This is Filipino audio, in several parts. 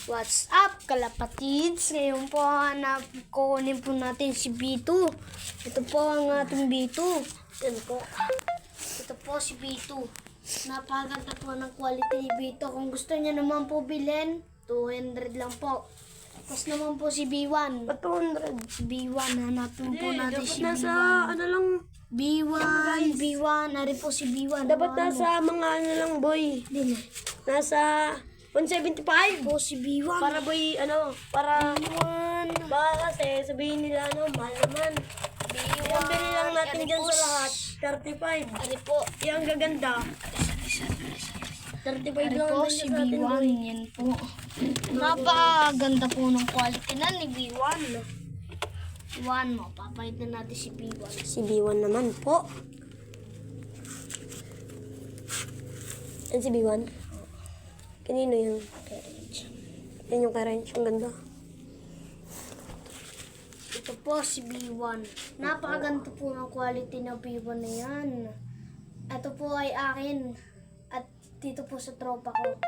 What's up, kalapatids? Ngayon po, kukunin po natin si B2. Ito po ang ating B2. Yan po. Ito po si B2. Napakaganda po ng quality ni B2. Kung gusto niya naman po bilhin, 200 lang po. Tapos naman po si B1. 200. B1, hanapin po natin si Nasa, B1. ano lang, B1. Nari po si B1. dapat nasa mga ano lang, boy. Dili. Nasa 175. Po si B1. Para boy, ano, para, B1. baka kasi sabihin nila, ano, mahal naman. Yung bili lang natin Ari dyan po, sa lahat, 35. Ari po. Yung gaganda, 35 Ari lang po naman si sa atin, B1. boy. Yan po. Napakaganda po ng quality na ni B1. B1 mo. Papayad na natin si B1. Si B1 naman po. Yan si B1. Kanino yun? Yan yung kay Ang ganda. Ito po si B1. Napakaganda po ng quality ng B1 na yan. Ito po ay akin. At dito po sa tropa ko.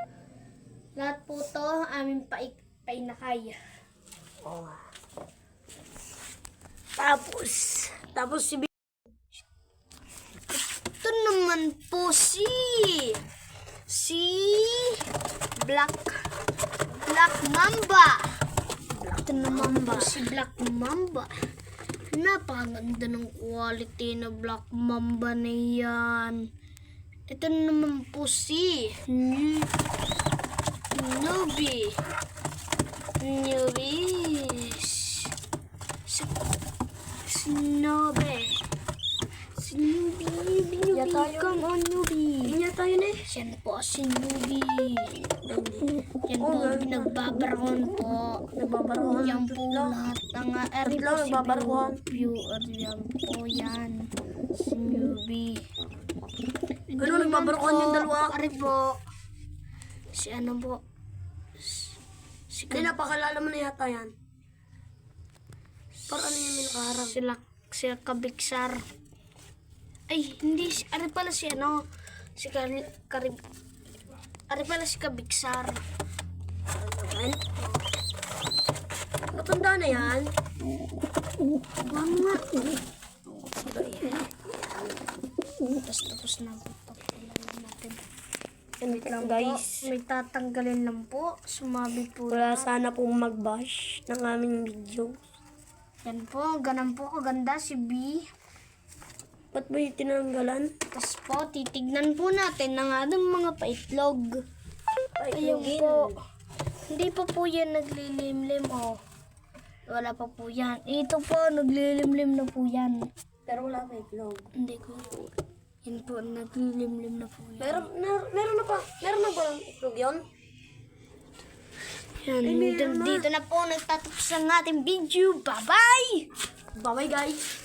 Lahat po to aming painakay. Oh. Tapos si B. Ito naman po si Black Mamba. Ito naman po si Black Mamba. Napakaganda ng quality na Black Mamba na yan. Ito naman po si Newbie. Come on, Newbie. Inya tayo na eh. Yan po si Newbie. Yan po, nagbabarakon po. Nagbabarakon. Yan po lahat ng eri po si nagbabarakon. viewer. Yan po yan. Si Newbie. Ano, nagbabarakon yung dalawa? Ari po. Si ano po. Si Hindi, napakalala mo na yata yan. Para ano yung may nakaharap? si Kabiksar. Ay, hindi. Ari pala si ano. Si Ari pala si Kabiksar. Ano? Matanda na yan. Buwan nga. Tapos na po. Natin. Wait lang guys. May tatanggalin lang po. Sumabi po. Wala sana pong mag-bash ng aming video. Yan po. Ganun po kaganda si B. Ba't ba yung tinanggalan? Tapos po, titignan po natin ng ating mga paitlog. Ayun Paitlogin. po. Hindi pa po yan naglilimlim, oh. Wala pa po yan. Ito po, naglilimlim na po yan. Pero wala pa itlog. Hindi ko. Yan po, naglilimlim na po yan. Meron na pa. Meron na ba ng itlog yun? Yan, meron na. dito na po nagtatapos ang ating video. Bye-bye! Bye-bye guys.